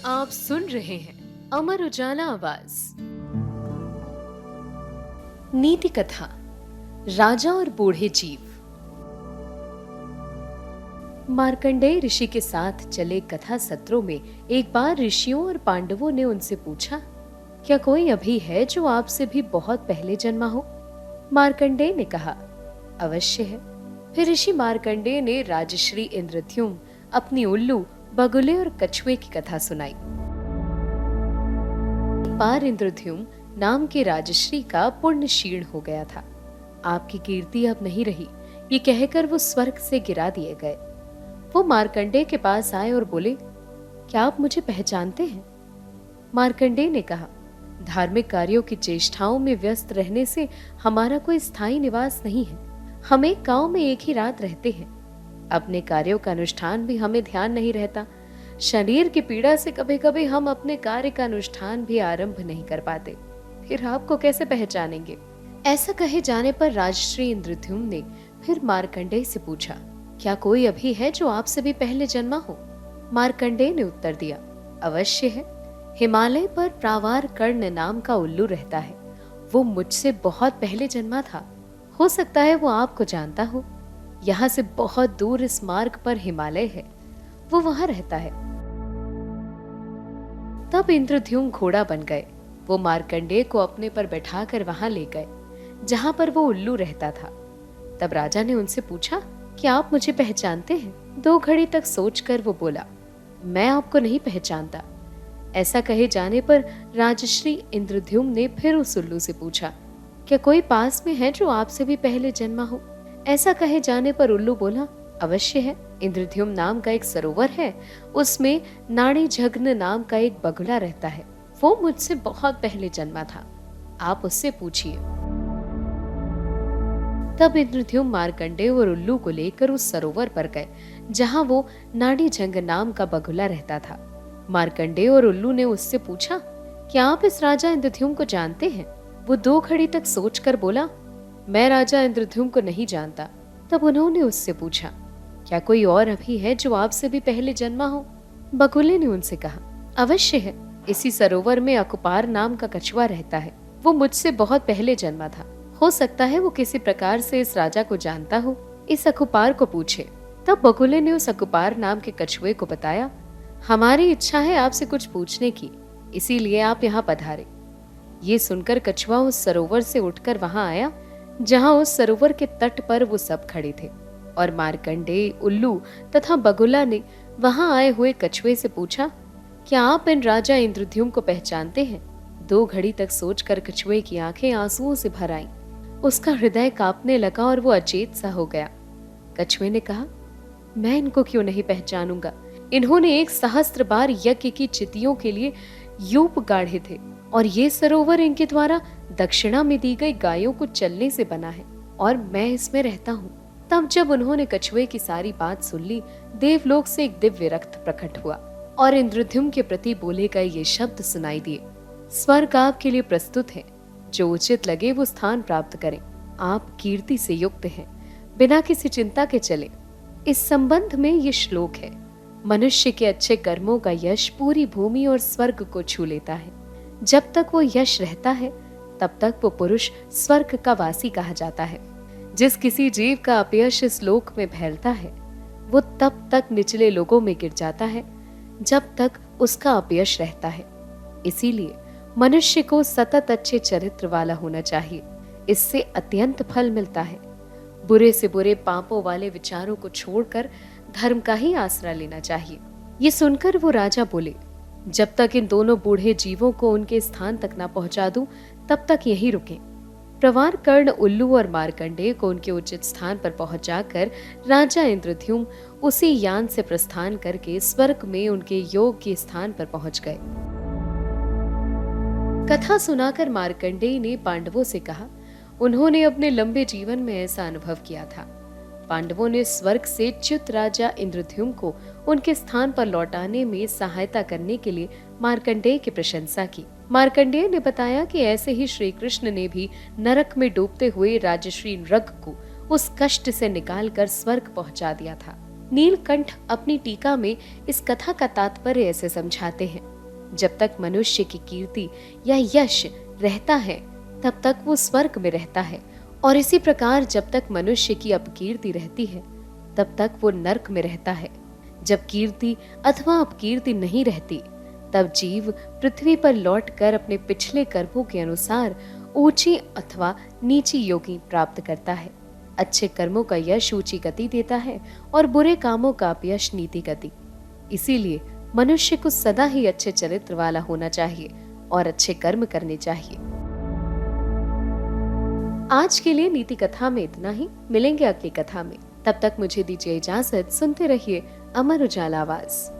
आप सुन रहे हैं अमर उजाला आवाज। नीति कथा राजा और बूढ़े जीव। मार्कंडेय ऋषि के साथ चले कथा सत्रों में एक बार ऋषियों और पांडवों ने उनसे पूछा, क्या कोई अभी है जो आपसे भी बहुत पहले जन्मा हो? मार्कंडेय ने कहा, अवश्य है। फिर ऋषि मार्कंडेय ने राजश्री इंद्रद्युम्न अपनी उल्लू, बगुले और कछुए की कथा सुनाई। एक बार इंद्रद्युम्न नाम के राजश्री का पुण्य क्षीण हो गया था। आपकी कीर्ति अब नहीं रही, ये कहकर वो स्वर्ग से गिरा दिए गए। वो मार्कंडेय के पास आए और बोले, क्या आप मुझे पहचानते हैं? मार्कंडेय ने कहा, धार्मिक कार्यों की चेष्टाओं में व्यस्त रहने से हमारा कोई स्थायी निवास नहीं है। हम एक गांव में एक ही रात रहते हैं। अपने कार्यों का अनुष्ठान भी हमें ध्यान नहीं रहता। शरीर की पीड़ा से कभी कभी हम अपने कार्य का अनुष्ठान भी आरंभ नहीं कर पाते। फिर आपको कैसे पहचानेंगे? ऐसा कहे जाने पर राजश्री इंद्रद्युम्न ने फिर मार्कंडेय से पूछा, क्या कोई अभी है जो आपसे भी पहले जन्मा हो? मार्कंडेय ने उत्तर दिया, अवश्य है। हिमालय पर प्रावार कर्ण नाम का उल्लू रहता है। वो मुझसे बहुत पहले जन्मा था। हो सकता है वो आपको जानता हो। यहाँ से बहुत दूर इस मार्ग पर हिमालय है, वो वहां रहता है। तब इंद्रद्युम्न घोड़ा बन गए। वो मार्कंडेय को अपने पर बैठाकर वहां ले गए जहां पर वो उल्लू रहता था। तब राजा ने उनसे पूछा, क्या आप मुझे पहचानते हैं? 2 घड़ी तक सोचकर वो बोला, मैं आपको नहीं पहचानता। ऐसा कहे जाने पर राजश्री इंद्रद्युम्न ने फिर उस उल्लू से पूछा, क्या कोई पास में है जो आपसे भी पहले जन्मा हो? ऐसा कहे जाने पर उल्लू बोला, अवश्य है। इंद्रद्युम्न नाम का एक सरोवर है, उसमें नाड़ीझग्न नाम का एक बगुला रहता है। वो मुझसे बहुत पहले जन्मा था, आप उससे पूछिए। तब इंद्रद्युम्न मार्कंडेय और उल्लू को लेकर उस सरोवर पर गए जहां वो नाड़ीझंग नाम का बगुला रहता था। मार्कंडेय और उल्लू ने उससे पूछा, क्या आप इस राजा इंद्रद्युम्न को जानते हैं? वो 2 घड़ी तक सोचकर बोला, मैं राजा इंद्रद्युम्न को नहीं जानता। तब उन्होंने उससे पूछा, क्या कोई और अभी है जो आपसे भी पहले जन्मा हो? बगुले ने उनसे कहा, अवश्य है। इसी सरोवर में अकुपार नाम का कछुआ रहता है। वो मुझसे बहुत पहले जन्मा था। हो सकता है वो किसी प्रकार से इस राजा को जानता हो। इस अकुपार को पूछे। तब बगुले ने उस अकुपार नाम के कछुए को बताया, हमारी इच्छा है आपसे कुछ पूछने की, इसीलिए आप यहाँ पधारे। ये सुनकर कछुआ उस सरोवर से उठकर वहां आया जहां उस सरोवर के तट पर वो सब खड़े थे, और मार्कंडेय, उल्लू तथा बगुला ने वहां आए हुए कछुए से पूछा, क्या आप इन राजा इंद्रद्युम्न को पहचानते हैं? 2 घड़ी तक सोचकर कछुए की आंखें आंसुओं से भर आईं। उसका हृदय कांपने लगा और वो अचेत सा हो गया। कछुए ने कहा, मैं इनको क्यों नहीं पहचानूंगा? इन्होंने 1 सहस्त्र बार यज्ञ की चितियों के लिए यूप गाढ़े थे, और ये सरोवर इनके द्वारा दक्षिणा में दी गई गायों को चलने से बना है, और मैं इसमें रहता हूँ। तब जब उन्होंने कछुए की सारी बात सुन ली, देवलोक से एक दिव्य रक्त प्रकट हुआ और इंद्रद्युम्न के प्रति बोले गए ये शब्द सुनाई दिए, स्वर्ग आपके लिए प्रस्तुत है, जो उचित लगे वो स्थान प्राप्त करें। आप कीर्ति से युक्त हैं, बिना किसी चिंता के चले। इस संबंध में ये श्लोक है, मनुष्य के अच्छे कर्मों का यश पूरी भूमि और स्वर्ग को छू लेता है। जब तक वो यश रहता है तब तक वो पुरुष स्वर्ग का वासी कहा जाता है। जिस किसी जीव का अपयश इस लोक में फैलता है, वो तब तक निचले लोगों में गिर जाता है जब तक उसका अपयश रहता है। इसीलिए मनुष्य को सतत अच्छे चरित्र वाला होना चाहिए, इससे अत्यंत फल मिलता है। बुरे से बुरे पापों वाले विचारों को छोड़कर धर्म का ही आसरा लेना चाहिए। ये सुनकर वो राजा बोले, जब तक इन दोनों बूढ़े जीवों को उनके स्थान तक ना पहुंचा दूं, तब तक यहीं रुकें। प्रवार कर्ण, उल्लू और मार्कंडेय को उनके उचित स्थान पर पहुंचाकर राजा इंद्रद्युम्न उसी यान से प्रस्थान करके स्वर्ग में उनके योग्य स्थान पर पहुंच गए। कथा सुनाकर मार्कंडेय ने पांडवों से कहा, उन्होंने अपने लंबे जीवन में ऐसा अनुभव किया था। पांडवों ने स्वर्ग से च्युत राजा इंद्रद्युम्न को उनके स्थान पर लौटाने में सहायता करने के लिए मार्कंडेय की प्रशंसा की। मार्कंडेय ने बताया कि ऐसे ही श्री कृष्ण ने भी नरक में डूबते हुए राजश्री नृग को उस कष्ट से निकालकर स्वर्ग पहुंचा दिया था। नीलकंठ अपनी टीका में इस कथा का तात्पर्य ऐसे समझाते हैं, जब तक मनुष्य की कीर्ति या यश रहता है तब तक वो स्वर्ग में रहता है, और इसी प्रकार जब तक मनुष्य की अपकीर्ति रहती है तब तक वो नरक में रहता है। जब कीर्ति अथवा अपकीर्ति नहीं रहती तब जीव पृथ्वी पर लौटकर अपने पिछले कर्मों के अनुसार ऊंची अथवा नीची योगी प्राप्त करता है। अच्छे कर्मों का यश ऊंची गति देता है और बुरे कामों का अपयश नीति गति। इसीलिए मनुष्य को सदा ही अच्छे चरित्र वाला होना चाहिए और अच्छे कर्म करने चाहिए। आज के लिए नीति कथा में इतना ही। मिलेंगे अगली कथा में। तब तक मुझे दीजिए इजाजत। सुनते रहिए अमर उजाला आवाज।